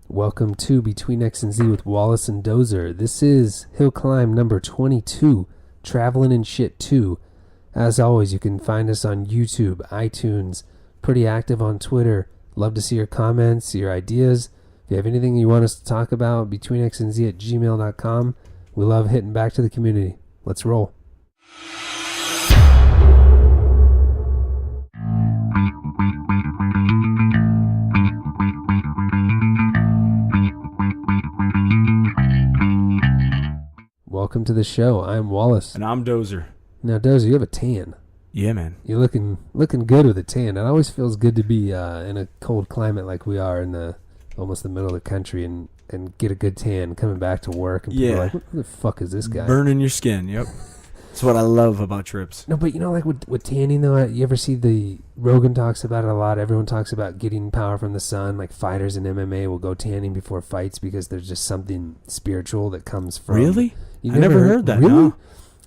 Welcome to Between X and Z with Wallace and Dozer. This is Hill Climb number 22, Traveling and Shit 2. As always, you can find us on YouTube, iTunes, pretty active on Twitter. Love to see your comments, your ideas. If you have anything you want us to talk about, betweenxandz@gmail.com. We love hitting back to the community. Let's roll. Welcome to the show. I'm Wallace. And I'm Dozer. Now, Dozer, you have a tan. Yeah, man. You're looking good with a tan. It always feels good to be in a cold climate like we are in almost the middle of the country and get a good tan coming back to work. And people are like, what the fuck is this guy? Burning your skin, yep. That's what I love about trips. No, but you know, like with tanning, though, you ever see Rogan talks about it a lot. Everyone talks about getting power from the sun. Like fighters in MMA will go tanning before fights because there's just something spiritual that comes from... Really? You I never heard that. Really? No.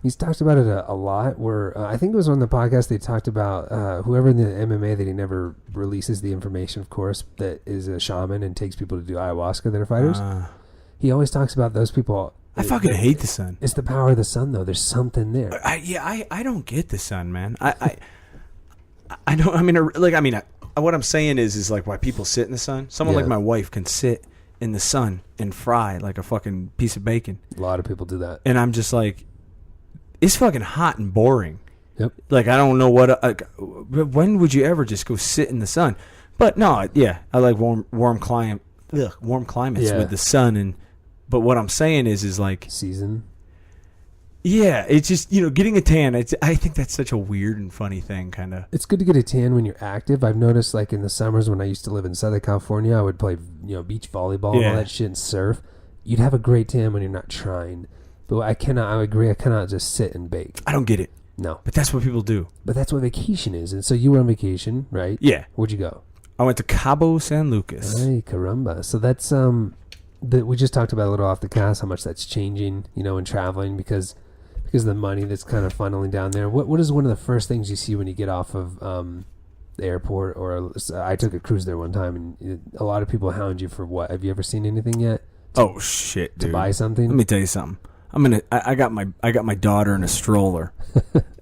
He's talked about it a lot where I think it was on the podcast they talked about whoever in the MMA that he never releases the information, of course, that is a shaman and takes people to do ayahuasca that are fighters. He always talks about those people. I fucking hate the sun. It's the power of the sun, though. There's something there. I don't get the sun, man. I don't. What I'm saying is like why people sit in the sun. Someone like my wife can sit in the sun and fry like a fucking piece of bacon. A lot of people do that, and I'm just like, it's fucking hot and boring. Yep. Like I don't know when would you ever just go sit in the sun? But no, yeah, I like warm climates with the sun But what I'm saying is like season. Yeah, it's just, getting a tan. I think that's such a weird and funny thing, kind of. It's good to get a tan when you're active. I've noticed, like in the summers when I used to live in Southern California, I would play, beach volleyball and all that shit and surf. You'd have a great tan when you're not trying. But I agree, I cannot just sit and bake. I don't get it. No. But that's what people do. But that's what vacation is. And so you were on vacation, right? Yeah. Where'd you go? I went to Cabo San Lucas. Ay, caramba. So that's, we just talked about a little off the cast, how much that's changing, in traveling because of the money that's kind of funneling down there. What is one of the first things you see when you get off of the airport? I took a cruise there one time, and a lot of people hound you for what? Have you ever seen anything yet? Oh shit, dude! To buy something? Let me tell you something. I got my daughter in a stroller.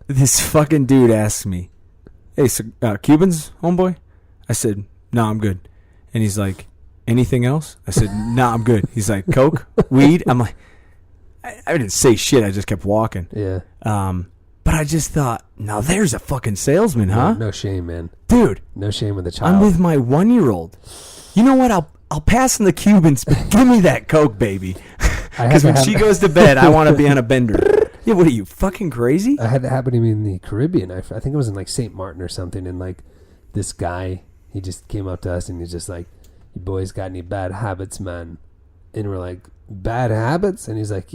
This fucking dude asked me, "Hey, so, Cubans, homeboy?" I said, "No, I'm good." And he's like, "Anything else?" I said, "No, I'm good." He's like, "Coke, weed?" I'm like, I didn't say shit. I just kept walking. Yeah. But I just thought, now there's a fucking salesman, huh? No shame, man. Dude. No shame with a child. I'm with my 1-year-old. You know what? I'll pass on the Cubans, but give me that Coke, baby. Because when she goes to bed, I want to be on a bender. Yeah, what are you, fucking crazy? I had that happen to me in the Caribbean. I think it was in like St. Martin or something. And like this guy, he just came up to us and he's just like, "You boys got any bad habits, man?" And we're like, "Bad habits?" And he's like,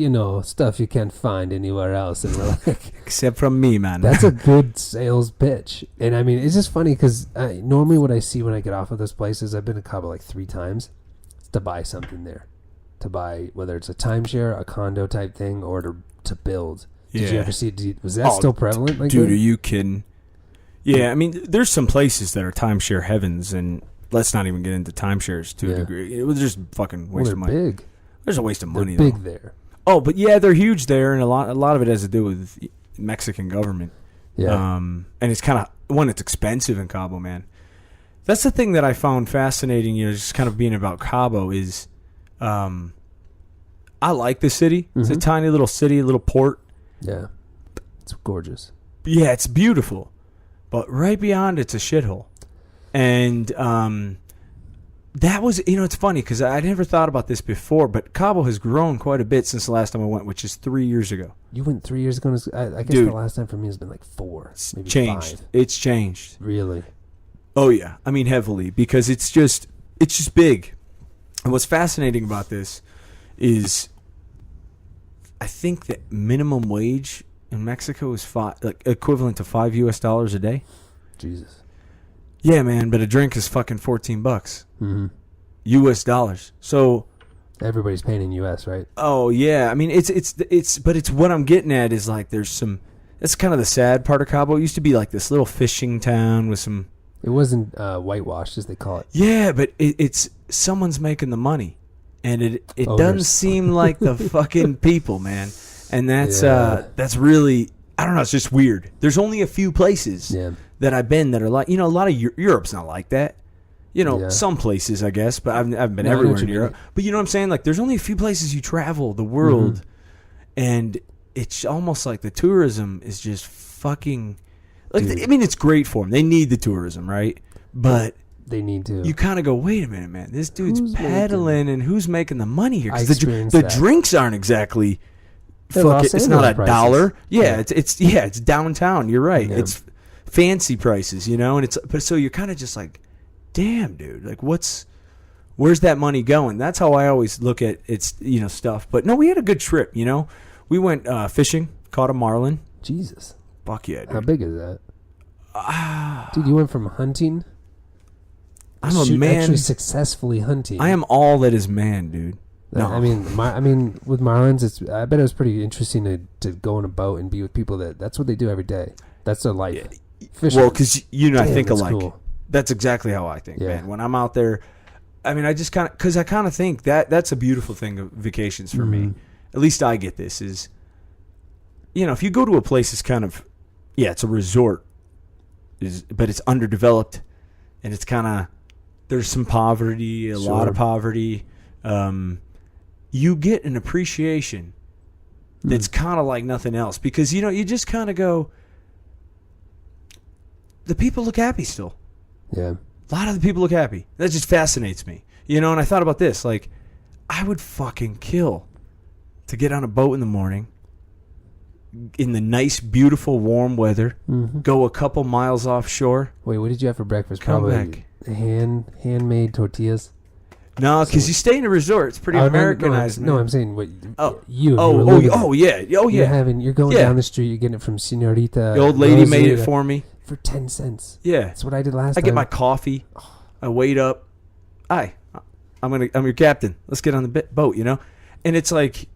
stuff you can't find anywhere else. And we're like, except from me, man. That's a good sales pitch. And I mean, it's just funny because normally what I see when I get off of those places, I've been to Cabo like 3 times, it's to buy something there. To buy, whether it's a timeshare, a condo type thing, or to build. Did you ever see it? Was that still prevalent? Like dude, that? Are you kidding? Yeah, I mean, there's some places that are timeshare heavens, and let's not even get into timeshares to a degree. It was just fucking waste of money. They're big. There's a waste of money. They're big there. Oh, but yeah, they're huge there, and a lot of it has to do with Mexican government. Yeah. And it's kind of it's expensive in Cabo, man. That's the thing that I found fascinating. Just kind of being about Cabo is, I like the city. Mm-hmm. It's a tiny little city, a little port. Yeah. It's gorgeous. Yeah, it's beautiful, but right beyond it's a shithole, and that was, it's funny because I never thought about this before, but Cabo has grown quite a bit since the last time I went, which is 3 years ago. You went 3 years ago? I guess the last time for me has been like 4, maybe changed. 5. It's changed. Really? Oh, yeah. I mean, heavily, because it's just big. And what's fascinating about this is I think that minimum wage in Mexico is equivalent to $5 a day. Jesus. Yeah, man, but a drink is fucking $14. Mm-hmm. U.S. dollars. So everybody's paying in U.S., right? Oh yeah, I mean it's what I'm getting at is like there's some. That's kind of the sad part of Cabo. It used to be like this little fishing town with some It wasn't whitewashed, as they call it. Yeah, but it's someone's making the money, and it Owners. doesn't seem like the fucking people, man. And that's really, I don't know. It's just weird. There's only a few places that I've been that are like, a lot of Europe's not like that. Some places, I guess, but I haven't been everywhere in Europe. But you know what I'm saying? Like, there's only a few places you travel the world, and it's almost like the tourism is just fucking. Like, I mean, it's great for them. They need the tourism, right? But they need to. You kind of go, wait a minute, man. This dude's peddling, and who's making the money here? Because the drinks aren't exactly. It's not $1. Yeah, it's downtown. You're right. Yeah. It's fancy prices, and but so you're kind of just like, damn, dude. Like, where's that money going? That's how I always look at it's stuff. But no, we had a good trip. We went fishing, caught a marlin. Jesus. Fuck yeah, dude. How big is that? Dude, you went from hunting. I'm a man. Actually, successfully hunting. I am all that is man, dude. No. I mean, with marlins, I bet it was pretty interesting to go on a boat and be with people that's what they do every day. That's their life. Fishing. Well, because I think alike. Cool. That's exactly how I think, man. When I'm out there, I mean, I just kind of think that's a beautiful thing of vacations for me. At least I get this is, if you go to a place, it's kind of, it's a resort, but it's underdeveloped, and it's kind of, there's some poverty, a lot of poverty. You get an appreciation that's kind of like nothing else because, you just kind of go, the people look happy still. Yeah. A lot of the people look happy. That just fascinates me. And I thought about this. Like, I would fucking kill to get on a boat in the morning in the nice, beautiful, warm weather, go a couple miles offshore. Wait, what did you have for breakfast? Come Probably back. Handmade tortillas? No, because you stay in a resort. It's pretty Americanized. No, I'm saying what you. Yeah. You're going down the street. You're getting it from Senorita. The old lady made it for me for 10 cents. Yeah, that's what I did last time. I get my coffee. I wait up. I'm your captain. Let's get on the boat. And it's like,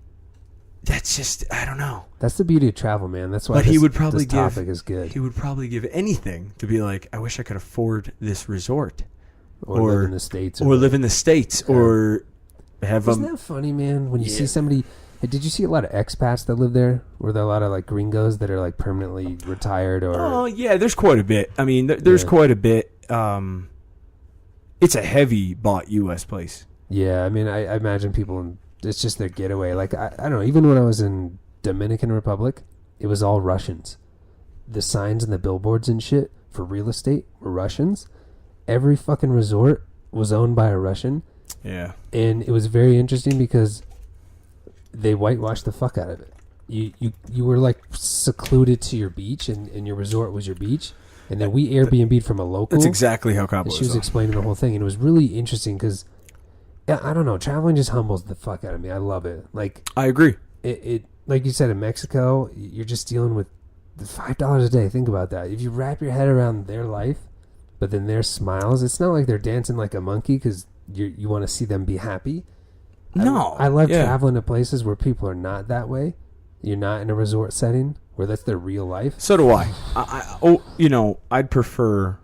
that's just, I don't know. That's the beauty of travel, man. That's why. But he would probably this topic is good. He would probably give anything to be like, I wish I could afford this resort. Or live in the States. Or live in the States. Yeah. Or have Isn't that funny, man? When you see somebody... Hey, did you see a lot of expats that live there? Were there a lot of like gringos that are like permanently retired? Or Oh, yeah. There's quite a bit. I mean, there's quite a bit. It's a heavy bought U.S. place. Yeah. I mean, I imagine people... It's just their getaway. Like, I don't know. Even when I was in Dominican Republic, it was all Russians. The signs and the billboards and shit for real estate were Russians. Every fucking resort was owned by a Russian. Yeah. And it was very interesting because they whitewashed the fuck out of it. You were like secluded to your beach and your resort was your beach. And then we Airbnb'd from a local. That's exactly how Cabo was. She was explaining the whole thing. And it was really interesting because, I don't know, traveling just humbles the fuck out of me. I love it. Like, I agree. It like you said, in Mexico, you're just dealing with $5 a day. Think about that. If you wrap your head around their life, but then their smiles, it's not like they're dancing like a monkey because you want to see them be happy. No. I love traveling to places where people are not that way. You're not in a resort setting where that's their real life. So do I. I'd prefer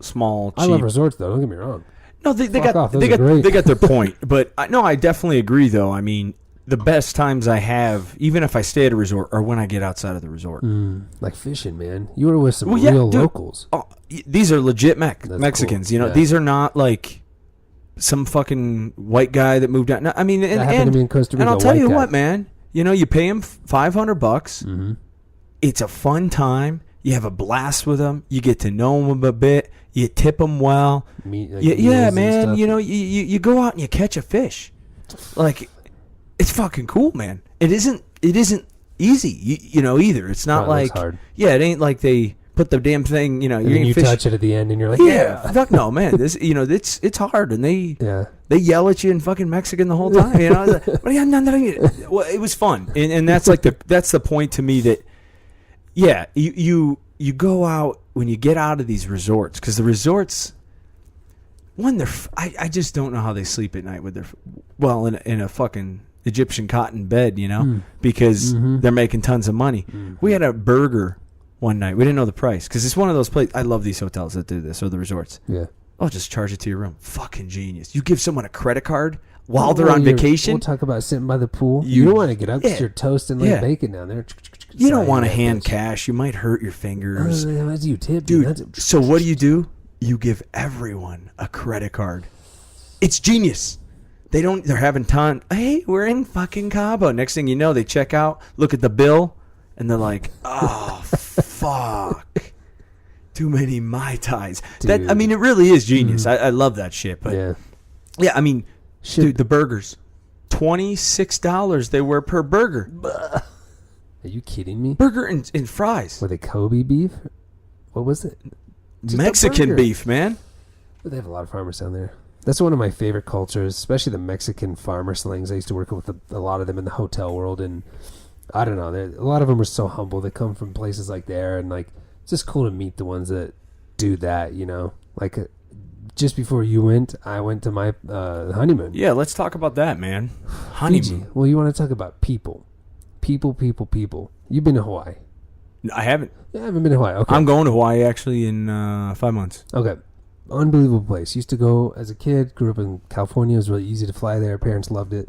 small, cheap. I love resorts, though. Don't get me wrong. No, they got their point. But I definitely agree, though. I mean, the best times I have, even if I stay at a resort, are when I get outside of the resort. Like fishing, man. You were with some real locals. Oh, these are legit Mexicans. Cool. These are not like some fucking white guy that moved out. No, I mean, that happened to me in Costa Rica. And I'll tell you what, man. You pay them $500. Mm-hmm. It's a fun time. You have a blast with them. You get to know them a bit. You tip them well. Man. You go out and you catch a fish. Like, it's fucking cool, man. It isn't easy, either. It's not like hard. Yeah, it ain't like they put the damn thing. You touch it at the end, and you're like, fuck no, man. This, it's hard, and they yell at you in fucking Mexican the whole time. Well, it was fun, and that's like that's the point to me that you go out when you get out of these resorts because the resorts. I just don't know how they sleep at night with their in a fucking Egyptian cotton bed, because they're making tons of money. We had a burger one night. We didn't know the price because it's one of those places. I love these hotels that do this or the resorts. Yeah. Oh, just charge it to your room. Fucking genius. You give someone a credit card while they're on vacation. We'll talk about sitting by the pool. You don't want to get up because you're toasting like bacon down there. You don't want to hand cash. You might hurt your fingers. That's you tip, dude. So what do? You give everyone a credit card. It's genius. They're having ton. Hey, we're in fucking Cabo. Next thing you know, they check out, look at the bill, and they're like, oh, fuck. Too many Mai Tais. That, I mean, it really is genius. I love that shit. But yeah, I mean, dude, the burgers, $26 they were per burger. Are you kidding me? Burger and fries. Were they Kobe beef? What was it? Just Mexican beef, man. But they have a lot of farmers down there. That's one of my favorite cultures, especially the Mexican farmer slangs. I used to work with a lot of them in the hotel world, and I don't know. A lot of them are so humble. They come from places like there, and like it's just cool to meet the ones that do that. You know, like just before you went, I went to my honeymoon. Yeah, let's talk about that, man. Honeymoon. Fiji. Well, you want to talk about people. You've been to Hawaii? I haven't. Yeah, I haven't been to Hawaii. Okay. I'm going to Hawaii actually in 5 months. Okay. Unbelievable place. Used to go as a kid. Grew up in California. It was really easy to fly there. Parents loved it.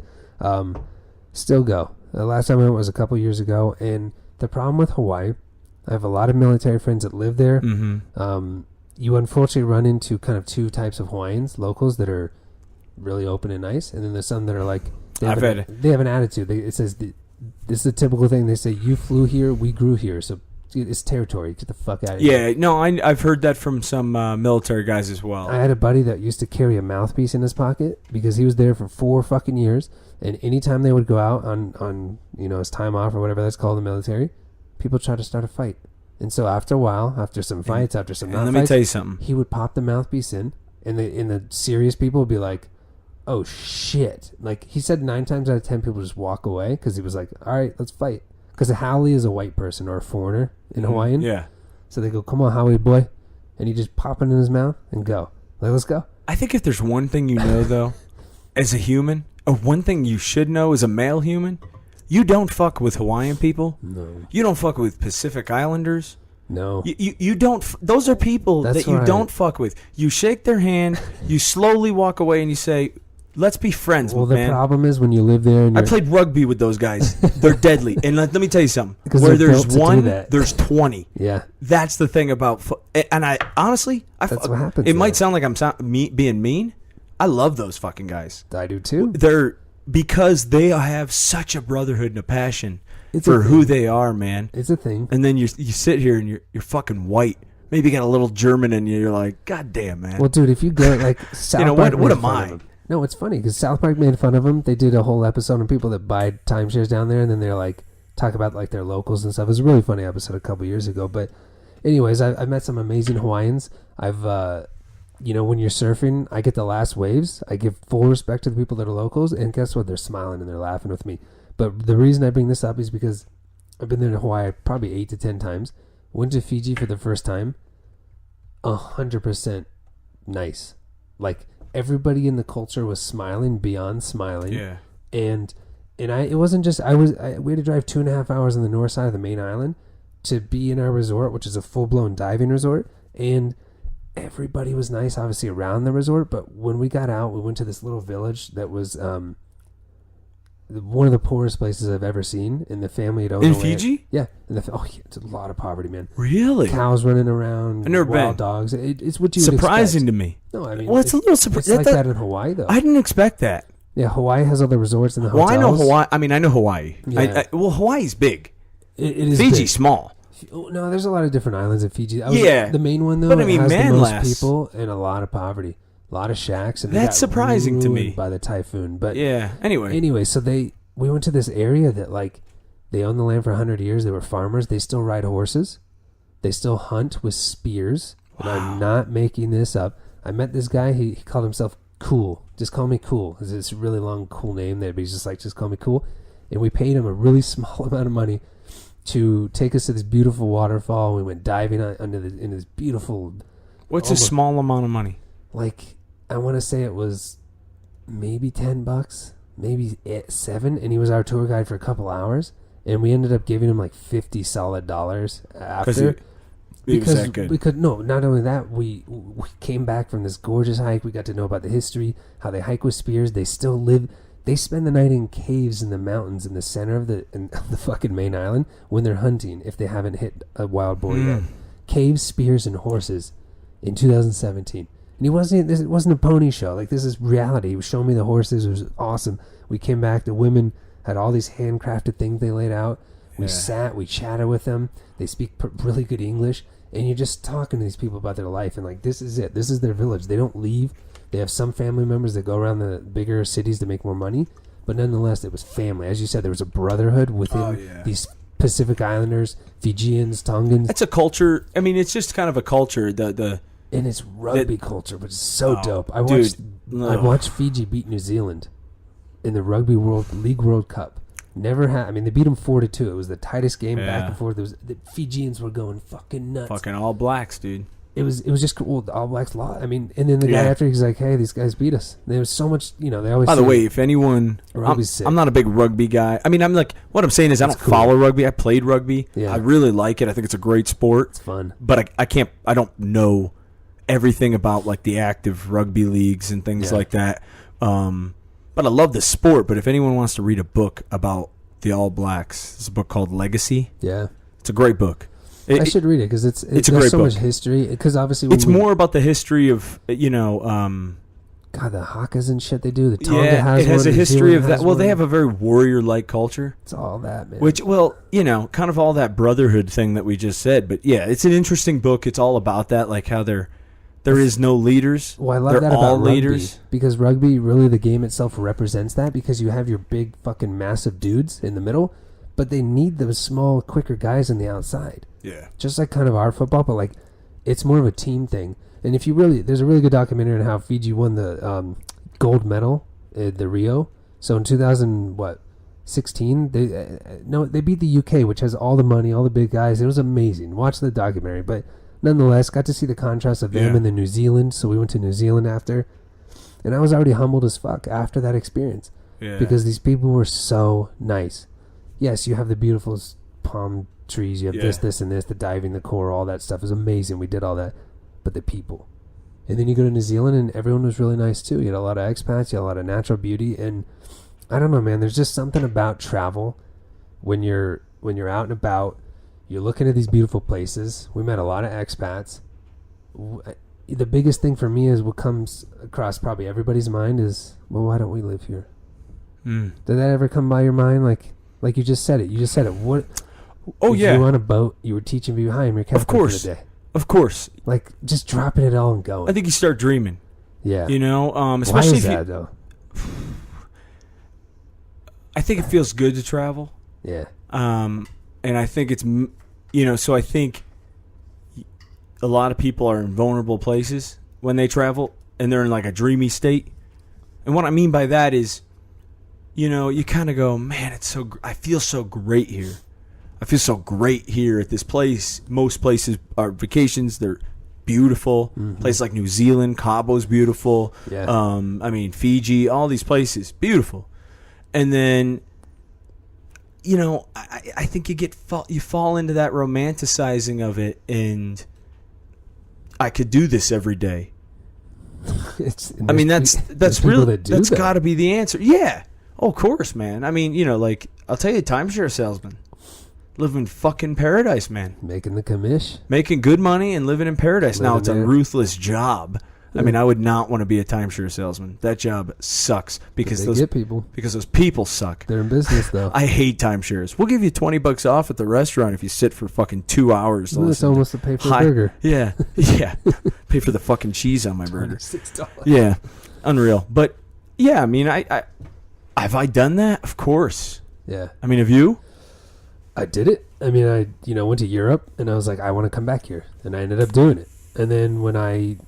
Still go. The last time I went was a couple years ago. And the problem with Hawaii, I have a lot of military friends that live there. Mm-hmm. You unfortunately run into kind of two types of Hawaiians, locals that are really open and nice, and then there's some that are like they have an attitude. It says this is the typical thing. They say, "You flew here, we grew here, so it's territory. Get the fuck out of here." Yeah, no, I've heard that from some military guys as well. I had a buddy that used to carry a mouthpiece in his pocket because he was there for 4 fucking years, and anytime they would go out on his time off or whatever that's called in the military, people try to start a fight. And so after a while, after some fights, let me tell you something. He would pop the mouthpiece in, and the serious people would be like, "Oh shit!" Like he said, 9 times out of 10 people just walk away because he was like, "All right, let's fight." Because a haole is a white person or a foreigner in Hawaiian. Yeah. So they go, "Come on, Howie boy," and he just pop it in his mouth and go. Like, let's go. I think if there's one thing you know though, as a human, or one thing you should know as a male human. You don't fuck with Hawaiian people. No. You don't fuck with Pacific Islanders. No. You don't. Those are people that you don't fuck with. You shake their hand. You slowly walk away and you say, "Let's be friends, man." Well, the problem is when you live there. And I played rugby with those guys. They're deadly. And let me tell you something. Where there's one, there's 20. Yeah. That's the thing about. And I honestly, that's what happens. It might sound like I'm being mean. I love those fucking guys. I do too. Because they have such a brotherhood and a passion for who they are, man. It's a thing. And then you sit here and you're fucking white. Maybe you got a little German in you. You're like, God damn, man. Well, dude, if you go like South Park, what am I? No, it's funny because South Park made fun of them. They did a whole episode on people that buy timeshares down there, and then they're like talk about like their locals and stuff. It was a really funny episode a couple years ago. But anyways, I met some amazing Hawaiians. When you're surfing, I get the last waves. I give full respect to the people that are locals, and guess what? They're smiling and they're laughing with me. But the reason I bring this up is because I've been there to Hawaii probably 8 to 10 times. Went to Fiji for the first time. 100% nice. Like everybody in the culture was smiling beyond smiling. Yeah. And it wasn't just we had to drive 2.5 hours on the north side of the main island to be in our resort, which is a full blown diving resort, and everybody was nice, obviously, around the resort. But when we got out, we went to this little village that was one of the poorest places I've ever seen. And the family had owned in the Fiji? Land. Yeah. It's a lot of poverty, man. Really? Cows running around. I've never wild been. Dogs. It's what you surprising would to me. No, I mean, well, it's a little surprising. It's like that in Hawaii, though. I didn't expect that. Yeah, Hawaii has all the resorts and the hotels. hotels. Well, I know Hawaii. I mean, I know Hawaii. Yeah. Hawaii's big. It is Fiji's big. Small. No, there's a lot of different islands in Fiji. The main one though. But I mean, has the most Manlas. people and a lot of poverty, a lot of shacks, and that's surprising to me. By the typhoon, but yeah. Anyway, so we went to this area that like they owned the land for 100 years. They were farmers. They still ride horses. They still hunt with spears. Wow. And I'm not making this up. I met this guy. He called himself Cool. Just call me Cool. It's this really long, cool name there, but he's just like, just call me Cool. And we paid him a really small amount of money to take us to this beautiful waterfall. We went diving in this beautiful. What's a small amount of money? Like, I want to say it was maybe $10, maybe $7, and he was our tour guide for a couple hours. and we ended up giving him like $50 solid after. He was that good. Because no, not only that, we came back from this gorgeous hike. We got to know about the history, how they hike with spears. They still live. They spend the night in caves in the mountains in the center of the fucking main island when they're hunting. If they haven't hit a wild boar yet, caves, spears, and horses in 2017. And it wasn't a pony show. Like, this is reality. He was showing me the horses. It was awesome. We came back. The women had all these handcrafted things they laid out. We sat. We chatted with them. They speak really good English. And you're just talking to these people about their life. And, like, this is it. This is their village. They don't leave. They have some family members that go around the bigger cities to make more money. But nonetheless, it was family. As you said, there was a brotherhood within these Pacific Islanders, Fijians, Tongans. It's a culture. I mean, it's just kind of a culture. And it's rugby culture, which is so dope. I watched Fiji beat New Zealand in the Rugby League World Cup. Never had. I mean, they beat them 4-2. It was the tightest game back and forth. The Fijians were going fucking nuts. Fucking All Blacks, dude. It was just cool. The All Blacks lost. I mean, and then the guy after, he's like, "Hey, these guys beat us." There was so much. They always. By the way, if anyone, I'm not a big rugby guy. I mean, what I'm saying is, I don't follow rugby. I played rugby. Yeah. I really like it. I think it's a great sport. It's fun. But I don't know everything about like the active rugby leagues and things like that. But I love the sport. But if anyone wants to read a book about the All Blacks, there's a book called Legacy. Yeah, it's a great book. I should read it because it's a great so book. Much history. Because obviously, it's more about the history of God, the Hakas and shit they do. The Tonga has it has one, a history of that. Well, they have a very warrior-like culture. It's all that, man. Which, kind of all that brotherhood thing that we just said. But yeah, it's an interesting book. It's all about that, like how there is no leaders. Well, I love that about rugby, because rugby, really, the game itself represents that, because you have your big fucking massive dudes in the middle, but they need those small, quicker guys on the outside. Yeah. Just like kind of our football, but like it's more of a team thing. And if you there's a really good documentary on how Fiji won the gold medal at the Rio. So in 2016, they beat the UK, which has all the money, all the big guys. It was amazing. Watch the documentary, but nonetheless, got to see the contrast of them and the New Zealand. So we went to New Zealand after, and I was already humbled as fuck after that experience, because these people were so nice. Yes, you have the beautiful palm trees, you have this and this, the diving, the coral, all that stuff is amazing. We did all that, but the people. And then you go to New Zealand and everyone was really nice too. You had a lot of expats, you had a lot of natural beauty, and I don't know, man, there's just something about travel when you're out and about. You're looking at these beautiful places. We met a lot of expats. The biggest thing for me is what comes across probably everybody's mind is, well, why don't we live here? Did that ever come by your mind? Like you just said it. What? Oh, if you were on a boat, you were teaching people, hi, I'm your captain for the day. Of course. Like, just dropping it all and going. I think you start dreaming. Yeah. Especially why is that, though? I think it feels good to travel. Yeah. And I think it's, so I think a lot of people are in vulnerable places when they travel, and they're in like a dreamy state. And what I mean by that is, you kind of go, man, I feel so great here. I feel so great here at this place. Most places are vacations. They're beautiful. Mm-hmm. Places like New Zealand, Cabo's beautiful. Yeah. Fiji, all these places, beautiful. And then, I think you fall into that romanticizing of it, and I could do this every day. That's got to be the answer. Yeah. Oh, of course, man. I'll tell you, timeshare salesman. Living fucking paradise, man. Making the commish. Making good money and living in paradise. Now, it's a ruthless job. I would not want to be a timeshare salesman. That job sucks because those people suck. They're in business, though. I hate timeshares. We'll give you $20 off at the restaurant if you sit for fucking 2 hours. It's almost to pay for a burger. Yeah. Pay for the fucking cheese on my burger. $6. Yeah. Unreal. But, yeah, have I done that? Of course. Yeah. Have you? I did it. I went to Europe, and I was like, I want to come back here. And I ended up doing it. And then when I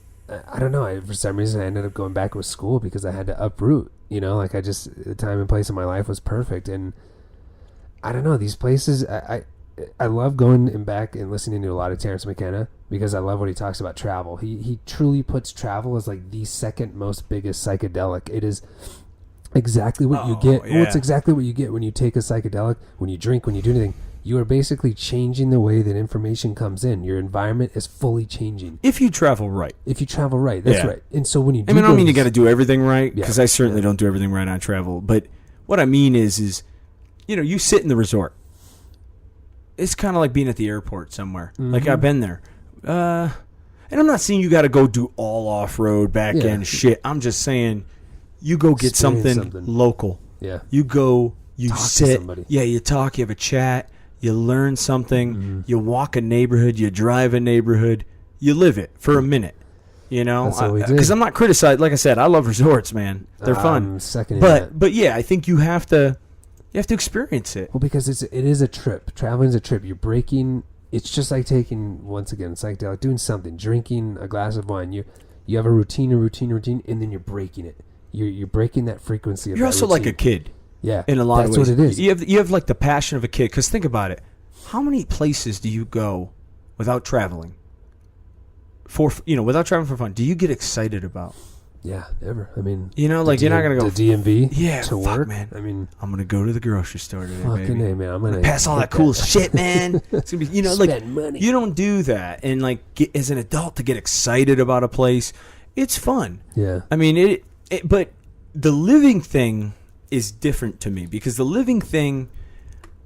don't know, for some reason I ended up going back with school because I had to uproot. The time and place in my life was perfect. And I don't know, these places, I love going back and listening to a lot of Terrence McKenna because I love what he talks about travel. He truly puts travel as like the second most biggest psychedelic. It is exactly what you get. yeah. Well, it's exactly what you get when you take a psychedelic, when you drink, when you do anything. You are basically changing the way that information comes in. Your environment is fully changing. If you travel right. If you travel right, that's right. And so when you do, I don't mean you got to do everything right, because I certainly Yeah. don't do everything right on travel. But what I mean is, you know, you sit in the resort. It's kind of like being at the airport somewhere. Mm-hmm. Like I've been there. And I'm not saying you got to go do all off-road, back-end shit. I'm just saying you go get something local. Yeah. You go, you talk sit. to somebody. Yeah, you talk, you have a chat. You learn something. You walk a neighborhood. You drive a neighborhood. You live it for a minute. You know, That's what we did. Because I'm not criticizing. Like I said, I love resorts, man. They're fun. But yeah, I think you have to experience it. Well, because it is a trip. Traveling is a trip. You're breaking. It's just like taking, once again, it's like doing something, drinking a glass of wine. You have a routine, and then you're breaking it. You're breaking that frequency. You're also routine. like a kid. Yeah, in a lot of ways. That's what it is. You have like the passion of a kid. Because think about it. How many places do you go without traveling? Without traveling for fun, do you get excited about? Yeah, never. I mean, you're not gonna go to DMV. Yeah, to work, man. I mean, I'm gonna go to the grocery store today, fucking baby. A, man. I'm gonna pass all that cool shit, man. It's gonna be, spend money. You don't do that, and as an adult to get excited about a place, it's fun. Yeah. I mean, but the living thing is different to me, because the living thing,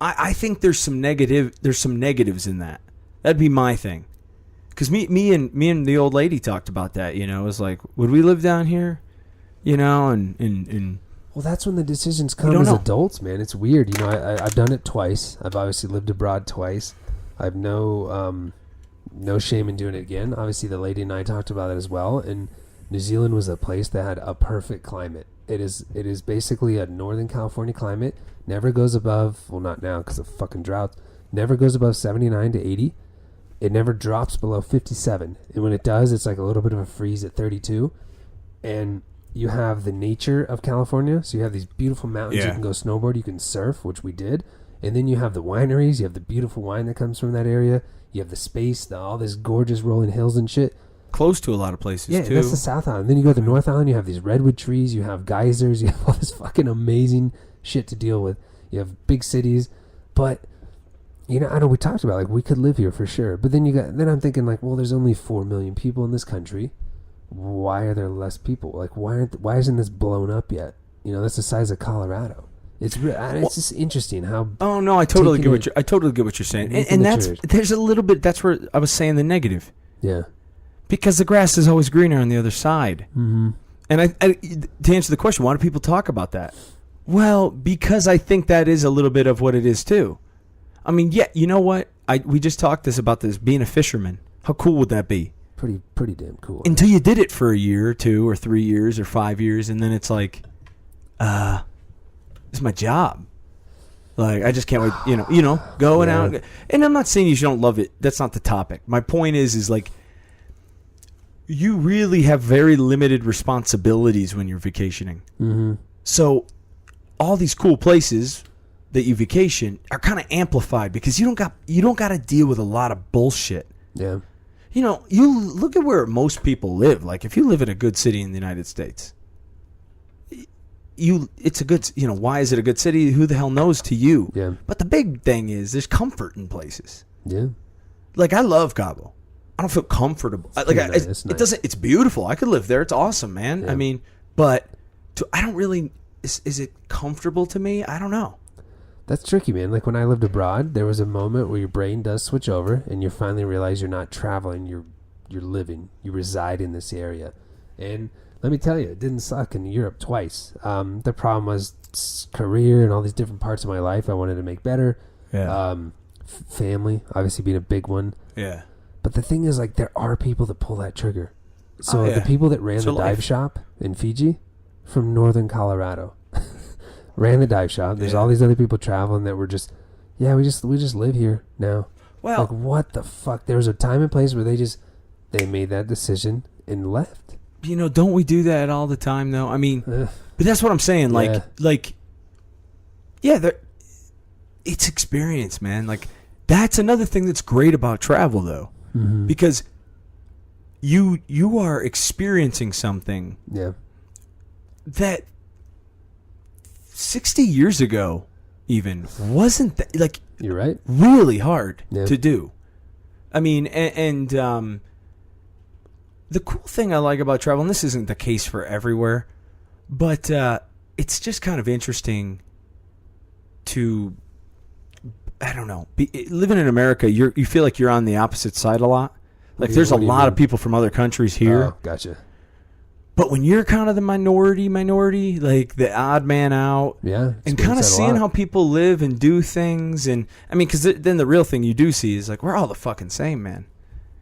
I think there's some negatives in that. That'd be my thing. Because me and the old lady talked about that. You know, it was like, would we live down here? You know, and well, that's when the decisions come as adults, man. It's weird. You know, I've done it twice. I've obviously lived abroad twice. I've no shame in doing it again. Obviously, the lady and I talked about it as well. And New Zealand was a place that had a perfect climate. It is basically a Northern California climate. Never goes above, well, not now because of fucking droughts. Never goes above 79 to 80. It never drops below 57. And when it does, it's like a little bit of a freeze at 32. And you have the nature of California. So you have these beautiful mountains. Yeah. You can go snowboard. You can surf, which we did. And then you have the wineries. You have the beautiful wine that comes from that area. You have the space, all this gorgeous rolling hills and shit. Close to a lot of places, too. Yeah, that's the South Island. Then you go to the North Island, you have these redwood trees, you have geysers, you have all this fucking amazing shit to deal with. You have big cities. But, you know, I know we talked about, like, we could live here for sure. But then then I'm thinking, like, well, there's only 4 million people in this country. Why are there less people? Like, why isn't this blown up yet? You know, that's the size of Colorado. It's just interesting how. Oh no, I totally get what you're saying, and there's a little bit. That's where I was saying the negative. Yeah. Because the grass is always greener on the other side. Mm-hmm. And I, to answer the question, why do people talk about that? Well, because I think that is a little bit of what it is too. I mean, yeah, you know what? We just talked about this being a fisherman. How cool would that be? Pretty damn cool. Until you did it for a year or 2 or 3 years or 5 years, and then it's like, this is my job. Like, I just can't wait, going out. And I'm not saying you don't love it. That's not the topic. My point is like, you really have very limited responsibilities when you're vacationing. Mm-hmm. So all these cool places that you vacation are kind of amplified because you don't got to deal with a lot of bullshit. Yeah. You know, you look at where most people live. Like, if you live in a good city in the United States, it's a good, why is it a good city? Who the hell knows to you? Yeah. But the big thing is there's comfort in places. Yeah. Like, I love Cabo. I don't feel comfortable. Nice. It doesn't. It's beautiful. I could live there. It's awesome, man. Yeah. I mean, but I don't really. Is it comfortable to me? I don't know. That's tricky, man. Like, when I lived abroad, there was a moment where your brain does switch over, and you finally realize you're not traveling. You're living. You reside in this area, and let me tell you, it didn't suck in Europe twice. The problem was career and all these different parts of my life I wanted to make better. Yeah. Family, obviously, being a big one. Yeah. But the thing is, like, there are people that pull that trigger. So yeah. the people that ran It's the dive shop in Fiji from northern Colorado ran the dive shop. There's all these other people traveling that were just, we just live here now. Well, like, what the fuck? There was a time and place where they made that decision and left. Don't we do that all the time though? I mean, but that's what I'm saying. It's experience, man. Like, that's another thing that's great about travel though. Mm-hmm. Because you are experiencing something that 60 years ago, even wasn't that, like, You're right. really hard Yeah. to do. I mean, and the cool thing I like about travel, and this isn't the case for everywhere, but it's just kind of interesting to, I don't know, living in America, you feel like you're on the opposite side a lot. Like, there's a lot of people from other countries here. Oh, gotcha. But when you're kind of the minority, like the odd man out, Yeah. and kind of seeing how people live and do things, and I mean, because then the real thing you do see is like, we're all the fucking same, man.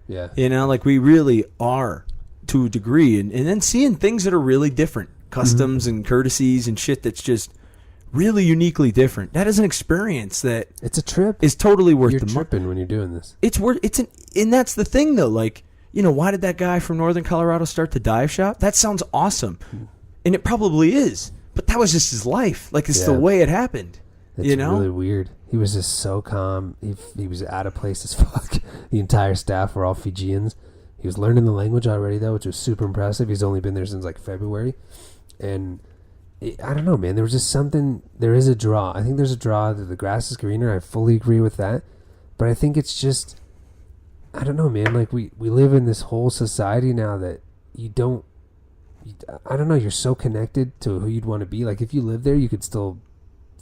Yeah. You know, like, we really are to a degree, and then seeing things that are really different, customs and courtesies and shit that's just really uniquely different. That is an experience that It's a trip. is totally worth You're the money. tripping when you're doing this. It's worth and that's the thing though, like, you know, why did that guy from Northern Colorado start the dive shop? That sounds awesome. And it probably is. But that was just his life. Like, it's the way it happened. It's you know? really weird. He was just so calm. He was out of place as fuck. The entire staff were all Fijians. He was learning the language already, though, which was super impressive. He's only been there since, like, February. And I don't know, man. There was just something. There is a draw. I think there's a draw that the grass is greener. I fully agree with that. But I think it's just, I don't know, man. Like, we live in this whole society now that you don't, I don't know, you're so connected to who you'd want to be. Like, if you live there, you could still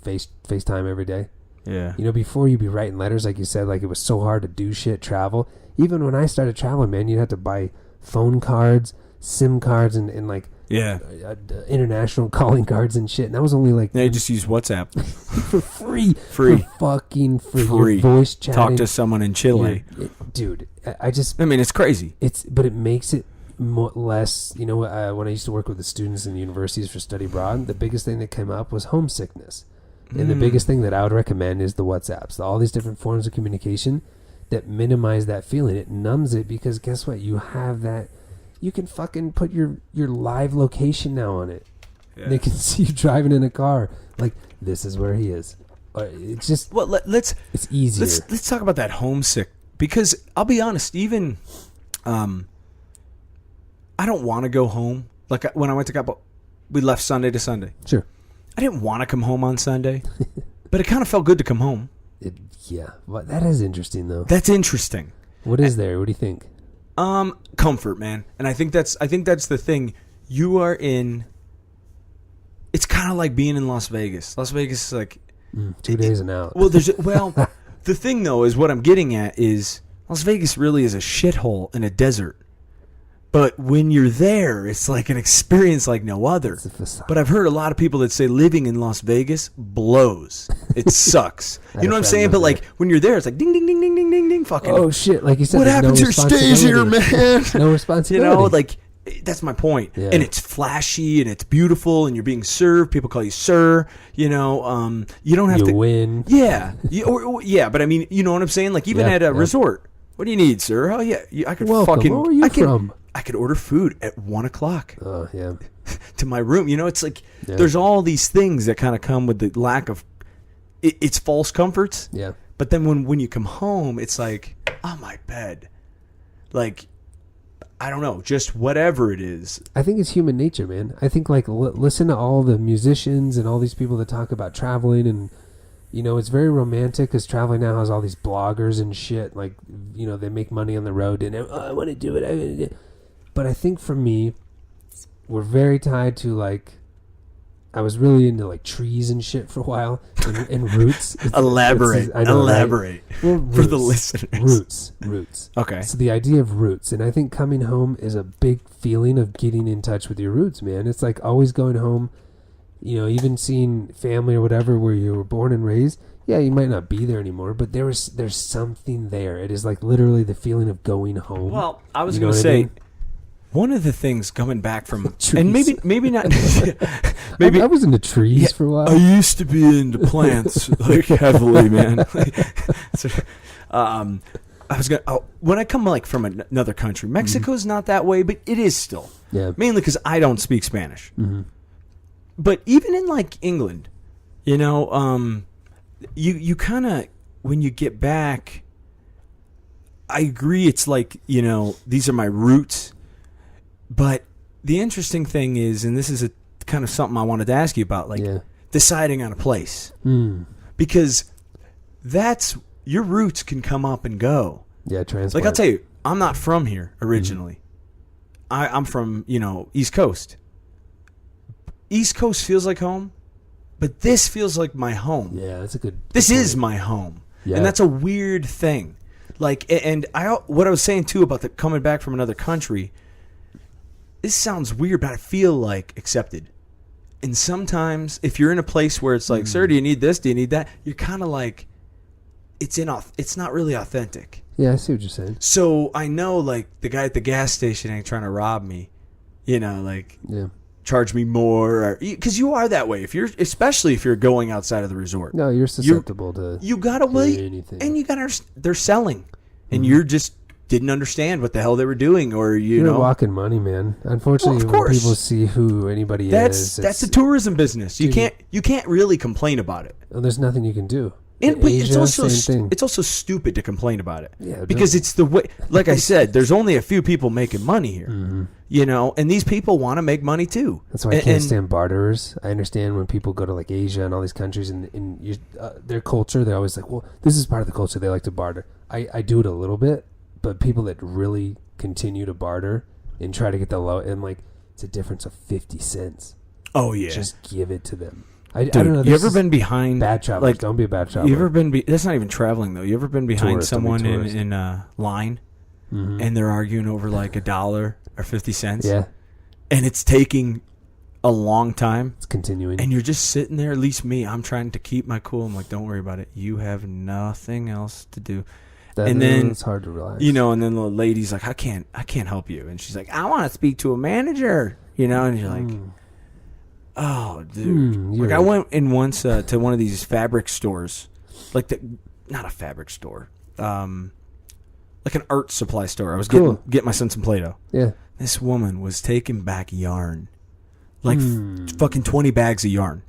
FaceTime every day. Yeah. You know, before you'd be writing letters, like you said, like, it was so hard to do shit, travel. Even when I started traveling, man, you'd have to buy phone cards, SIM cards, and like, international calling cards and shit. And that was only like, you just use WhatsApp for free. Free. For fucking free. Free. Your voice chatting. Talk to someone in Chile. Dude, I mean, it's crazy. But it makes it less, you know, when I used to work with the students in the universities for study abroad, the biggest thing that came up was homesickness. And the biggest thing that I would recommend is the WhatsApps, all these different forms of communication that minimize that feeling. It numbs it, because guess what? You have that. You can fucking put your live location now on it. Yeah. They can see you driving in a car. Like, this is where he is. It's just, well, it's easier. Let's talk about that homesick, because I'll be honest, even I don't want to go home. Like, when I went to Cabo, we left Sunday to Sunday. Sure. I didn't want to come home on Sunday, but it kind of felt good to come home. Yeah, well, that is interesting though. That's interesting. What is there? What do you think? Comfort, man, and I think that's the thing. You are in. It's kind of like being in Las Vegas. Las Vegas is like 2 days and out. Well, the thing though is, what I'm getting at is, Las Vegas really is a shithole in a desert. But when you're there, it's like an experience like no other. But I've heard a lot of people that say living in Las Vegas blows. It sucks. You know what I'm saying? But like, when you're there, it's like ding, ding, ding, ding, ding, ding, ding. Fucking. Oh shit! Like you said, what happens here stays here, man. No responsibility. You know, like, that's my point. Yeah. And it's flashy and it's beautiful and you're being served. People call you sir. You know, you don't have to win. Yeah, yeah. But I mean, you know what I'm saying? Like, even at a resort, what do you need, sir? Oh yeah, I could fucking. Where are you from? I could order food at 1:00. Oh yeah. To my room. You know, it's like there's all these things that kind of come with the lack of. It's false comforts. Yeah. But then when you come home, it's like, oh, my bed. Like, I don't know, just whatever it is. I think it's human nature, man. I think, like, listen to all the musicians and all these people that talk about traveling, and, you know, it's very romantic because traveling now has all these bloggers and shit. Like, you know, they make money on the road and I want to do it. But I think for me, we're very tied to, like, I was really into like trees and shit for a while, and roots. Elaborate. I know, elaborate. Right? Well, roots, for the listeners. Roots. Okay. So the idea of roots, and I think coming home is a big feeling of getting in touch with your roots, man. It's like always going home. You know, even seeing family or whatever where you were born and raised. Yeah, you might not be there anymore, but there's something there. It is like literally the feeling of going home. Well, I was going to say. One of the things coming back from, and maybe not, maybe I was into trees for a while. I used to be into plants like heavily, man. I was gonna when I come like from another country, Mexico's not that way, but it is still. Yeah. Mainly because I don't speak Spanish. Mm-hmm. But even in like England, you know, you kind of when you get back, I agree. It's like, you know, these are my roots. But the interesting thing is, and this is a kind of something I wanted to ask you about, like deciding on a place. Mm. Because that's, your roots can come up and go. Yeah, transplant. Like, I'll tell you, I'm not from here originally. I'm from, East Coast. East Coast feels like home, but this feels like my home. Yeah, that's a good This is my home. Yeah. And that's a weird thing. Like, and what I was saying, too, about the coming back from another country, this sounds weird, but I feel like accepted. And sometimes, if you're in a place where it's like, sir, do you need this? Do you need that? You're kind of like, it's not really authentic. Yeah, I see what you're saying. So I know, like, the guy at the gas station ain't trying to rob me, like, charge me more, because you are that way. Especially if you're going outside of the resort. No, you're susceptible to. You gotta wait, anything. and you gotta. They're selling, and you just didn't understand what the hell they were doing, or you're walking money, man. Unfortunately, of when course. people see who anybody that's the tourism business. You can't really complain about it. There's nothing you can do. And Asia, it's also stupid to complain about it. Yeah, because it's the way. Like I said, there's only a few people making money here. And these people want to make money too. That's why I can't stand barterers. I understand when people go to like Asia and all these countries and their culture, they're always like, well, this is part of the culture. They like to barter. I do it a little bit, but people that really continue to barter and try to get the low, and like, it's a difference of 50 cents. Oh yeah, just give it to them. I Dude, don't know. You ever been behind bad travelers? Like, don't be a bad traveler. You ever been? That's not even traveling though. You ever been behind someone in a line, and they're arguing over like $1 or 50 cents? Yeah, and it's taking a long time. It's continuing, and you're just sitting there. At least me, I'm trying to keep my cool. I'm like, don't worry about it. You have nothing else to do. And then it's hard to relax. And then the lady's like, I can't help you. And she's like, I want to speak to a manager. And you're like, oh, dude. Like, I went in once to one of these fabric stores, like not a fabric store, like an art supply store. I was getting my son some Play-Doh. Yeah. This woman was taking back yarn, like fucking 20 bags of yarn.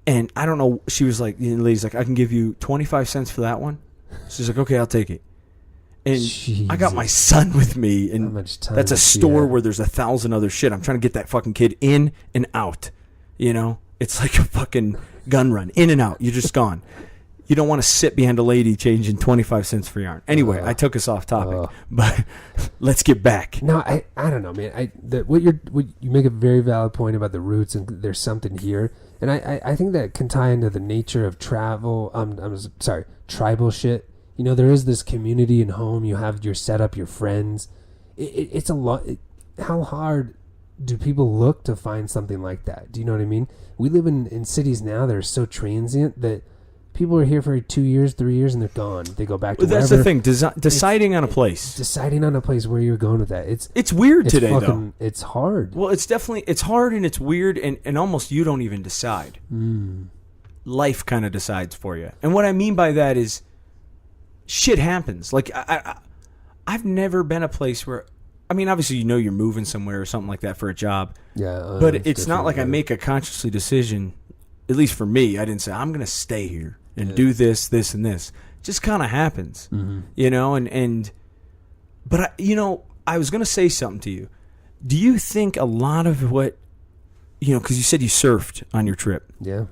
And I don't know. She was like, the lady's like, I can give you 25 cents for that one. She's like, okay, I'll take it. And Jesus. I got my son with me, and that's a store where there's 1,000 other shit. I'm trying to get that fucking kid in and out. It's like a fucking gun run, in and out. You're just gone. You don't want to sit behind a lady changing 25 cents for yarn. Anyway, I took us off topic, but let's get back. No, I don't know, man. You make a very valid point about the roots, and there's something here, and I think that can tie into the nature of travel. Tribal shit. There is this community and home. You have your setup, your friends. It's a lot. How hard do people look to find something like that? Do you know what I mean? We live in cities now that are so transient that people are here for 2 years, 3 years, and they're gone. They go back to wherever. That's the thing. Deciding on a place. Deciding on a place where you're going with that. It's weird today, though. It's hard. Well, it's hard and it's weird, and almost you don't even decide. Life kind of decides for you. And what I mean by that is shit happens. Like, I've never been a place where, obviously you're moving somewhere or something like that for a job. Yeah. But it's not like I make a consciously decision, at least for me. I didn't say, I'm going to stay here and do this, this, and this. It just kind of happens, but I was going to say something to you. Do you think a lot of what, because you said you surfed on your trip. Yeah.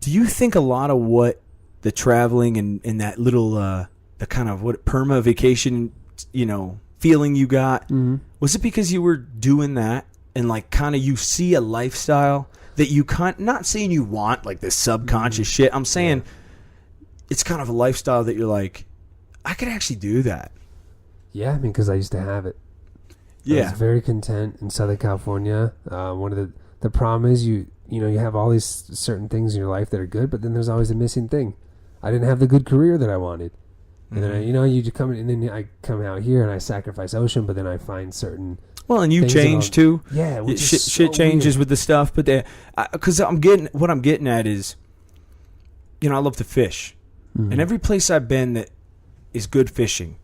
Do you think a lot of what the traveling and that little, the kind of what perma vacation, feeling you got, was it because you were doing that and like kind of you see a lifestyle that you can't, not saying you want like this subconscious shit. I'm saying it's kind of a lifestyle that you're like, I could actually do that. Yeah, because I used to have it. Yeah. I was very content in Southern California. One of the problem is you have all these certain things in your life that are good, but then there's always a missing thing. I didn't have the good career that I wanted. And then, you just come in, and then I come out here and I sacrifice ocean, but then I find certain... Well, and you change too. Yeah. Shit changes with the stuff, but because what I'm getting at is, I love to fish. And every place I've been that is good fishing,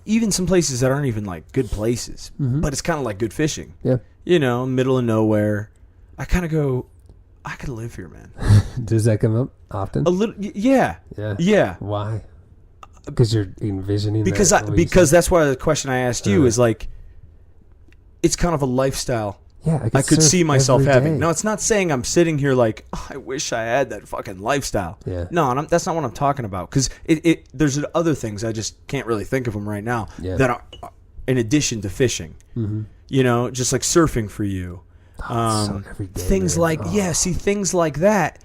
even some places that aren't even like good places, but it's kind of like good fishing. Yeah. Middle of nowhere. I kind of go, I could live here, man. Does that come up often? A little, yeah. Yeah. Yeah. Why? Because you're envisioning because that's why the question I asked you is like, it's kind of a lifestyle Yeah, I could see myself having. Day. No, it's not saying I'm sitting here like, oh, I wish I had that fucking lifestyle. Yeah. No, that's not what I'm talking about. Because there's other things, I just can't really think of them right now, that are in addition to fishing. Mm-hmm. You know, just like surfing for you. So every day, things man. like, things like that.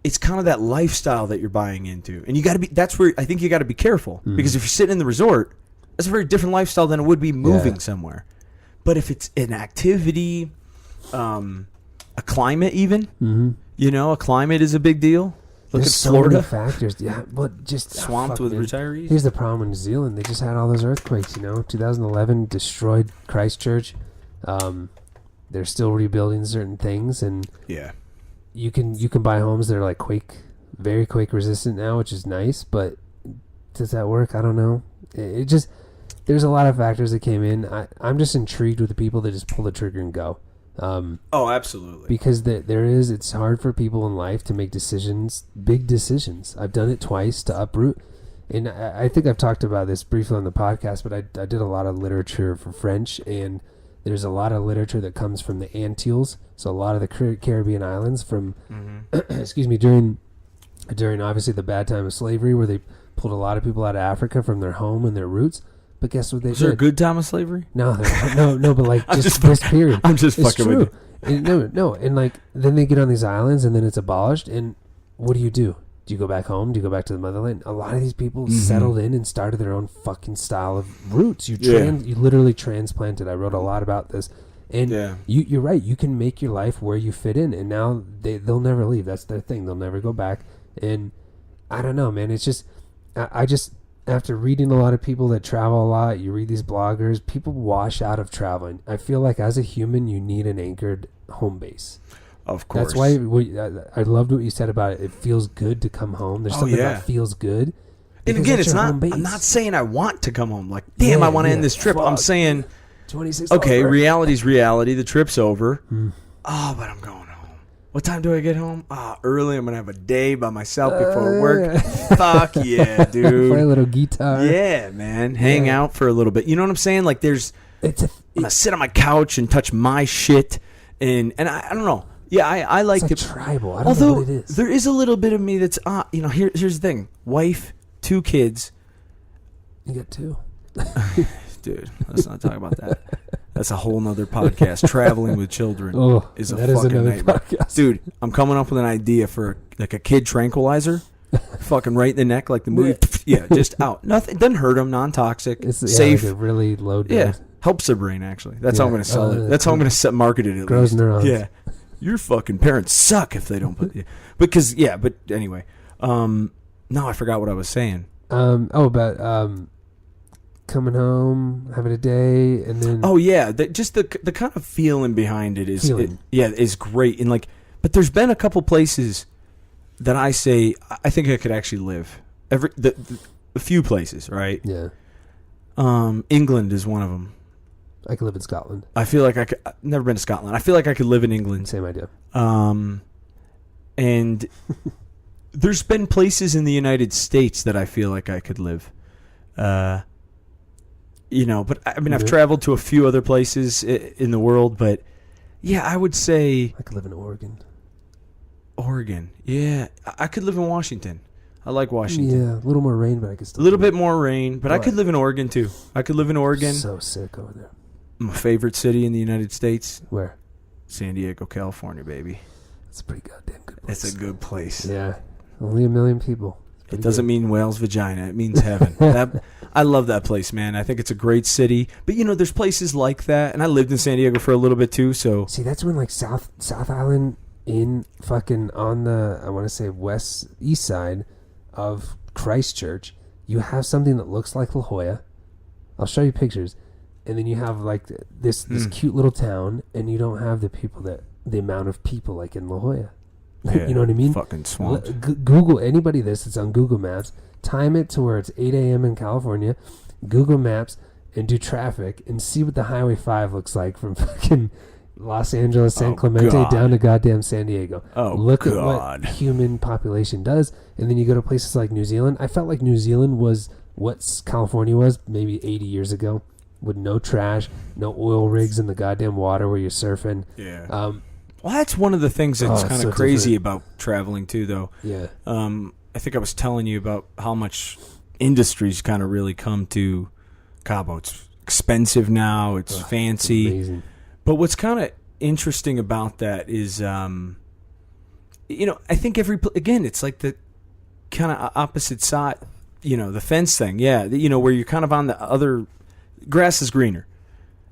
It's kind of that lifestyle that you're buying into. And you got to be, that's where I think you got to be careful. Mm-hmm. Because if you're sitting in the resort, that's a very different lifestyle than it would be moving somewhere. But if it's an activity, a climate even, you know, a climate is a big deal. Look There's at so Florida. many factors. Yeah, but just Swamped with retirees. Here's the problem in New Zealand. They just had all those earthquakes, you know. 2011 destroyed Christchurch. They're still rebuilding certain things, and you can buy homes that are like very quake resistant now, which is nice, but does that work? I don't know. It just... There's a lot of factors that came in. I'm just intrigued with the people that just pull the trigger and go. Oh, absolutely. Because it's hard for people in life to make decisions, big decisions. I've done it twice to uproot. And I think I've talked about this briefly on the podcast, but I did a lot of literature for French, and there's a lot of literature that comes from the Antilles. So a lot of the Caribbean islands from, excuse me, during obviously the bad time of slavery, where they pulled a lot of people out of Africa from their home and their roots. But guess what they did? Was there a good time of slavery? No, but like just this period. I'm just it's fucking true. with you. No, and like then they get on these islands and then it's abolished. And what do? Do you go back home? Do you go back to the motherland? A lot of these people settled in and started their own fucking style of roots. You literally transplanted. I wrote a lot about this. And you're right. You can make your life where you fit in. And now they'll never leave. That's their thing. They'll never go back. And I don't know, man. It's just I just. After reading a lot of people that travel a lot, you read these bloggers, people wash out of traveling. I feel like as a human, you need an anchored home base. Of course. That's why I loved what you said about it. It feels good to come home. There's something that feels good. And again, it's not. I'm not saying I want to come home. Like, damn, I want to end this trip. I'm saying, 26. Okay, reality's reality. The trip's over. Oh, but I'm going home. What time do I get home? Early. I'm going to have a day by myself before work. Fuck yeah, dude. Play a little guitar. Yeah, man. Hang out for a little bit. You know what I'm saying? Like, I'm going to sit on my couch and touch my shit. And I don't know. Yeah, I like it's it. Tribal. I don't know what it is. There is a little bit of me that's, here's the thing. Wife, 2 kids. You got 2. Dude, let's not talk about that. That's a whole nother podcast. Traveling with children is a fucking nightmare. Podcast. Dude, I'm coming up with an idea for like a kid tranquilizer. Fucking right in the neck like the movie. Yeah, just out. Nothing. Doesn't hurt them. Non-toxic. It's safe. Like a really low dose. Yeah. Helps their brain, actually. That's how I'm going to sell it. That's how I'm going to market it at Grows least. neurons. Yeah. Your fucking parents suck if they don't put you. But anyway. No, I forgot what I was saying. About coming home, having a day, and then just the kind of feeling behind it is is great. And like, but there's been a couple places that I say I think I could actually live. A few places, right? Yeah. England is one of them. I could live in Scotland. I feel like I've never been to Scotland. I feel like I could live in England. Same idea. And there's been places in the United States that I feel like I could live. But I mean, I've traveled to a few other places in the world, but yeah, I would say I could live in Oregon. Oregon, yeah, I could live in Washington. I like Washington. Yeah, a little more rain, but I could still. A little bit more rain, but I could live in Oregon too. I could live in Oregon. So sick over there. My favorite city in the United States. Where? San Diego, California, baby. It's a pretty goddamn good place. It's a good place. Yeah, only 1 million people. It doesn't mean whale's vagina. It means heaven. I love that place, man. I think it's a great city. But, there's places like that. And I lived in San Diego for a little bit, too. So see, that's when, like, South Island in fucking on the, I want to say, east side of Christchurch, you have something that looks like La Jolla. I'll show you pictures. And then you have, like, this cute little town, and you don't have the amount of people, like, in La Jolla. Yeah, you know what I mean? Fucking swamp. Google anybody this. It's on Google Maps. Time it to where it's 8 a.m. in California. Google Maps and do traffic and see what the Highway 5 looks like from fucking Los Angeles, San Clemente down to goddamn San Diego. Look at what human population does. And then you go to places like New Zealand. I felt like New Zealand was what California was maybe 80 years ago. with no trash, no oil rigs in the goddamn water where you're surfing. Yeah. Well, that's one of the things that's kind of so crazy different. about traveling too, though. Yeah. I think I was telling you about how much industries kind of really come to Cabo. It's expensive now. It's fancy. Amazing. But what's kind of interesting about that is, I think again, it's like the kind of opposite side, the fence thing. Yeah. Where you're kind of on the other, grass is greener.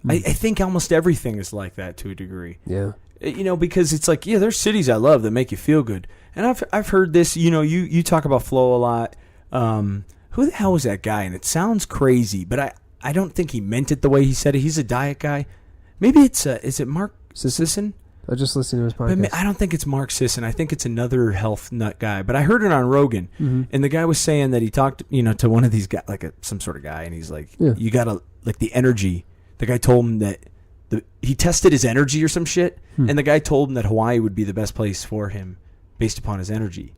I think almost everything is like that to a degree. Yeah. Because it's like, yeah, there's cities I love that make you feel good. And I've heard this, you talk about flow a lot. Who the hell was that guy? And it sounds crazy, but I don't think he meant it the way he said it. He's a diet guy. Maybe is it Mark Sisson? I just listened to his podcast. But I don't think it's Mark Sisson. I think it's another health nut guy. But I heard it on Rogan, and the guy was saying that he talked, to one of these guys, like some sort of guy, and he's like, you gotta, like, the energy. The guy told him that he tested his energy or some shit, and the guy told him that Hawaii would be the best place for him based upon his energy.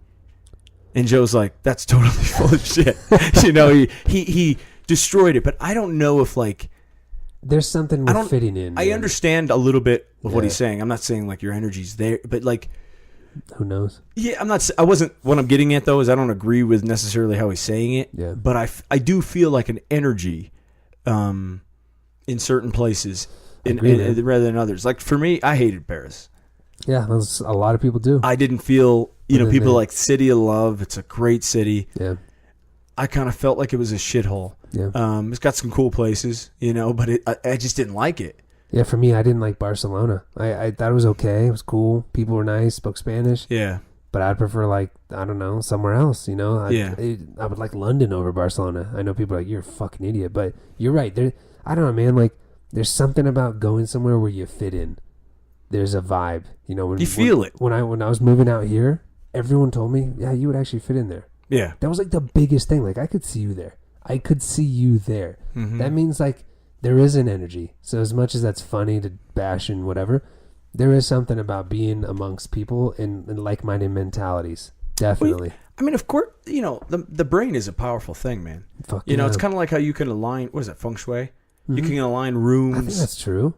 And Joe's like, that's totally full of shit. He destroyed it. But I don't know if, like, there's something we're fitting in. I understand a little bit of what he's saying. I'm not saying like your energy's there, but like, who knows? Yeah, what I'm getting at though is I don't agree with necessarily how he's saying it. Yeah. But I do feel like an energy, in certain places, rather than others. Like for me, I hated Paris. Yeah, a lot of people do. I didn't feel, people like City of Love. It's a great city. Yeah. I kind of felt like it was a shithole. Yeah. It's got some cool places, but I just didn't like it. Yeah, for me, I didn't like Barcelona. I thought it was okay. It was cool. People were nice, spoke Spanish. Yeah. But I'd prefer, like, I don't know, somewhere else, I would like London over Barcelona. I know people are like, you're a fucking idiot. But you're right. I don't know, man. Like, there's something about going somewhere where you fit in. There's a vibe. You feel it. When I was moving out here, everyone told me, yeah, you would actually fit in there. Yeah. That was like the biggest thing. Like, I could see you there. Mm-hmm. That means, like, there is an energy. So as much as that's funny to bash and whatever, there is something about being amongst people in like-minded mentalities. Definitely. Well, I mean, of course, the brain is a powerful thing, man. It's kind of like how you can align, what is that, feng shui? Mm-hmm. You can align rooms. I think that's true.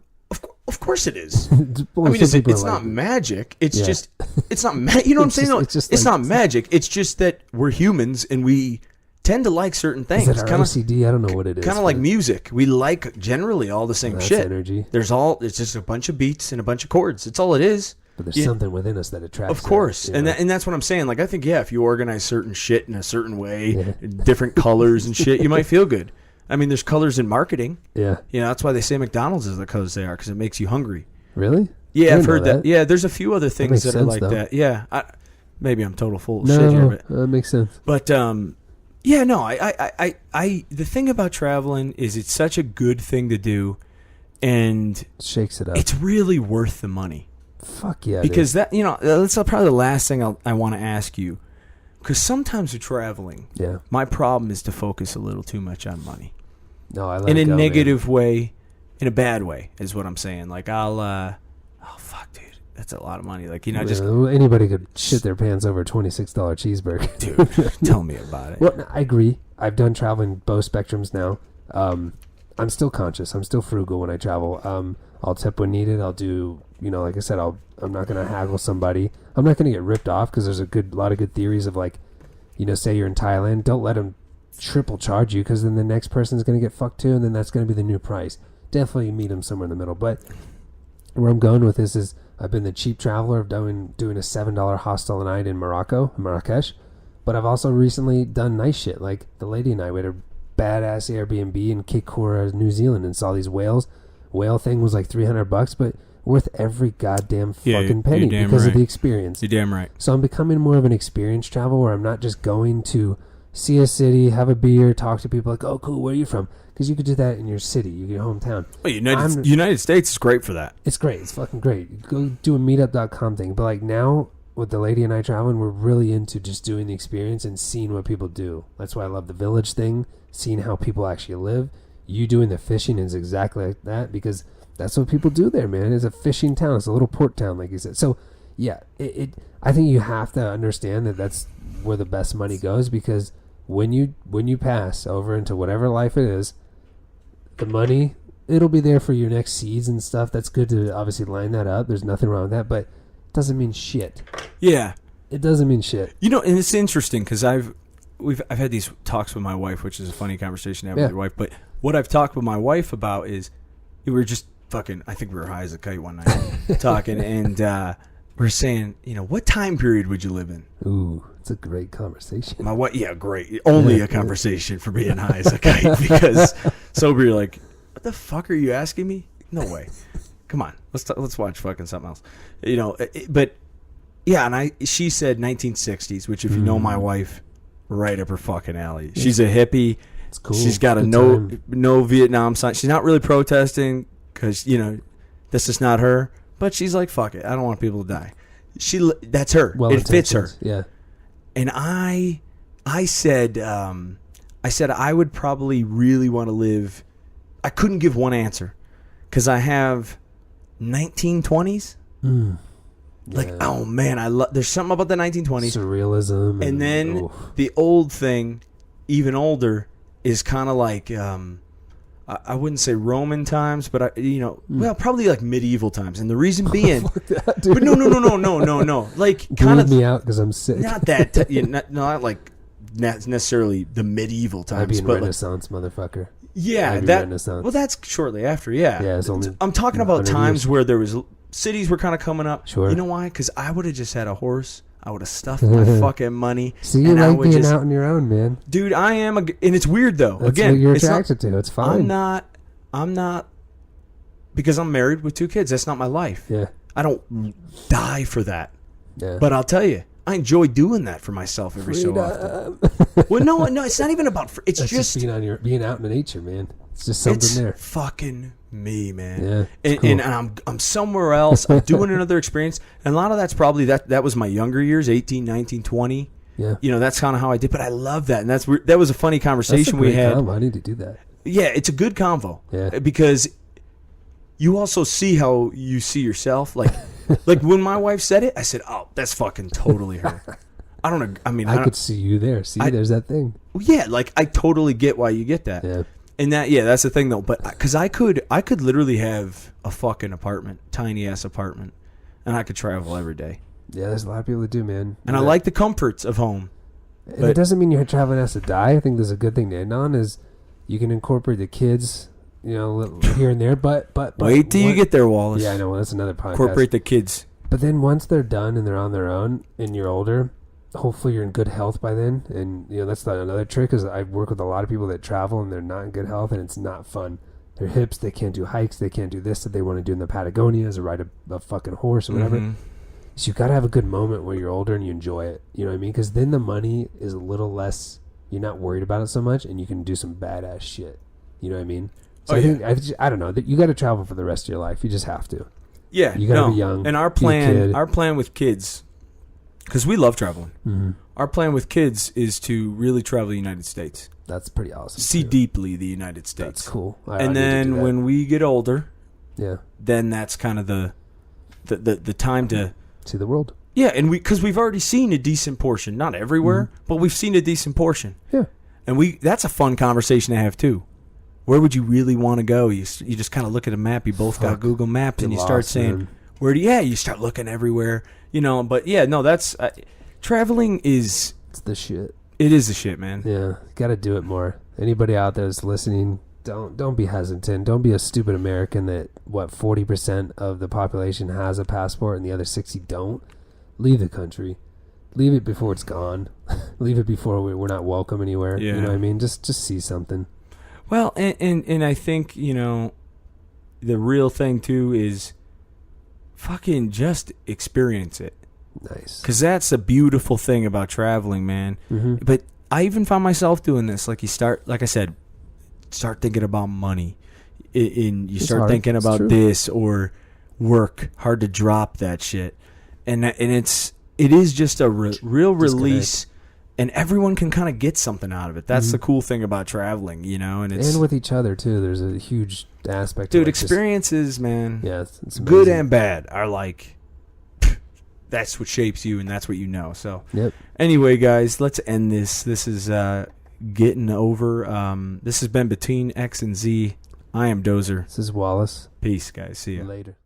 Of course it is. It's not magic. It's just, it's not, you know what I'm saying? No, it's not magic. It's just that we're humans and we tend to like certain things. Is that our OCD? I don't know what it is. Kind of like music. We like generally all the same shit. Energy. It's just a bunch of beats and a bunch of chords. It's all it is. But there's something within us that attracts. Of course. And that's what I'm saying. Like, I think, if you organize certain shit in a certain way, different colors and shit, you might feel good. I mean, there's colors in marketing. Yeah. That's why they say McDonald's is the colors they are, because it makes you hungry. Really? Yeah, I've heard that. Yeah, there's a few other things that are like that. Yeah. Maybe I'm total full of shit here. But that makes sense. But, yeah, no, the thing about traveling is it's such a good thing to do, and it shakes it up. It's really worth the money. Fuck yeah. Because that's probably the last thing I want to ask you. Because sometimes with traveling, my problem is to focus a little too much on money. No, I let in it a go, negative way, in a bad way, is what I'm saying. Like, oh fuck, dude, that's a lot of money. Like, just anybody could shit their pants over a $26 cheeseburger. Dude, tell me about it. Well, I agree. I've done traveling both spectrums now. I'm still conscious. I'm still frugal when I travel. I'll tip when needed. I'll do, like I said, I'm not going to haggle somebody. I'm not going to get ripped off, because there's a lot of good theories of, like, say you're in Thailand, don't let them triple charge you, because then the next person's going to get fucked too, and then that's going to be the new price. Definitely meet them somewhere in the middle. But where I'm going with this is, I've been the cheap traveler of doing a $7 hostel a night in Marrakesh, but I've also recently done nice shit. Like, the lady and I, we had a badass Airbnb in Kikora, New Zealand, and saw these whales. Whale thing was like $300, but worth every goddamn fucking penny because of the experience. You're damn right. So I'm becoming more of an experience travel, where I'm not just going to see a city, have a beer, talk to people like, oh, cool, where are you from? Because you could do that in your city, your hometown. Well, United States is great for that. It's great. It's fucking great. Go do a meetup.com thing. But, like, now with the lady and I traveling, we're really into just doing the experience and seeing what people do. That's why I love the village thing, seeing how people actually live. You doing the fishing is exactly like that, because that's what people do there, man. It's a fishing town. It's a little port town, like you said. So, yeah, I think you have to understand that that's where the best money goes, because when you pass over into whatever life it is, the money, it'll be there for your next seeds and stuff. That's good to obviously line that up. There's nothing wrong with that, but it doesn't mean shit. Yeah. It doesn't mean shit. You know, and it's interesting because I've had these talks with my wife, which is a funny conversation to have with your wife. But what I've talked with my wife about is we were just fucking. I think we were high as a kite one night talking, and we're saying, you know, what time period would you live in? Ooh, it's a great conversation. My wife, yeah, great. Only a conversation for being high as a kite because sober, you're like, what the fuck are you asking me? No way. Come on, let's watch fucking something else. You know, but. Yeah, and she said 1960s, which if you know my wife, right up her fucking alley. She's a hippie. It's cool. She's got a no Vietnam sign. She's not really protesting because, you know, this is not her. But she's like, fuck it. I don't want people to die. That's her. It fits her. Yeah. And I said I would probably really want to live. I couldn't give one answer because I have 1920s. Like, oh man, there's something about the 1920s. Surrealism. And then the old thing, even older, is kind of like, I wouldn't say Roman times, but well, probably like medieval times. And the reason being, but no. Like kind of me out because I'm sick. Not that, not like necessarily the medieval times, but Renaissance, motherfucker. Yeah, Renaissance. Well, that's shortly after. Yeah, it's only I'm talking about times where there was. Cities were kind of coming up. Sure. You know why? Because I would have just had a horse. I would have stuffed my fucking money. See, you like being out on your own, man. Dude, I am. And it's weird, though. That's what you're attracted to. It's fine. I'm not. Because I'm married with 2 kids. That's not my life. Yeah. I don't die for that. Yeah. But I'll tell you, I enjoy doing that for myself every so often. Well, no, it's not even about. It's just being out in nature, man. It's just something there. Fucking me, man. Yeah, and I'm somewhere else. I'm doing another experience, and a lot of that's probably that was my younger years, 18, 19, 20. Yeah, you know, that's kind of how I did. But I love that, and that was a funny conversation we had. Combo. I need to do that. Yeah, it's a good convo. Yeah, because you also see how you see yourself. Like when my wife said it, I said, "Oh, that's fucking totally her." I don't know. I mean, I could see you there. There's that thing. Yeah, like I totally get why you get that. Yeah. And that's the thing though. But because I could literally have a fucking apartment, tiny ass apartment, and I could travel every day. Yeah, there's a lot of people that do, man. And I like the comforts of home. And it doesn't mean your traveling has to die. I think there's a good thing to end on is you can incorporate the kids, you know, here and there. But wait till you get there, Wallace. Yeah, I know. Well, that's another podcast. Incorporate the kids. But then once they're done and they're on their own and you're older, hopefully you're in good health by then. And, you know, that's another trick is I work with a lot of people that travel and they're not in good health and it's not fun. Their hips, they can't do hikes, they can't do this that they want to do in the Patagonias or ride a fucking horse or whatever. Mm-hmm. So you got to have a good moment where you're older and you enjoy it. You know what I mean? Because then the money is a little less, you're not worried about it so much and you can do some badass shit. You know what I mean? So I don't know. You got to travel for the rest of your life. You just have to. Yeah. You got to be young. And our plan with kids, because we love traveling. Mm-hmm. Our plan with kids is to really travel the United States. That's pretty awesome. See deeply the United States. That's cool. And then when we get older, yeah, then that's kind of the time to see the world. Yeah, and because we've already seen a decent portion, not everywhere, but we've seen a decent portion. Yeah, and that's a fun conversation to have too. Where would you really want to go? You just kind of look at a map. You both got Google Maps, and you start saying, "Where do you?" You start looking everywhere. You know, but yeah, no, that's traveling is. It's the shit. It is the shit, man. Yeah, got to do it more. Anybody out there that's listening, don't be hesitant. Don't be a stupid American that 40% of the population has a passport and the other 60 don't. Leave the country. Leave it before it's gone. Leave it before we're not welcome anywhere. Yeah. You know what I mean? Just see something. Well, and I think, you know, the real thing too is fucking just experience it. Nice. Because that's a beautiful thing about traveling, man. Mm-hmm. But I even found myself doing this. Like like I said, start thinking about money. You start thinking about this or work. Hard to drop that shit. And it is just a real release. And everyone can kind of get something out of it. That's the cool thing about traveling, you know. And with each other, too. There's a huge aspect. Dude, experiences, man. Yeah, it's good and bad are like... That's what shapes you, and that's what you know. So, Anyway, guys, let's end this. This is getting over. This has been Between X and Z. I am Dozer. This is Wallace. Peace, guys. See ya. Later.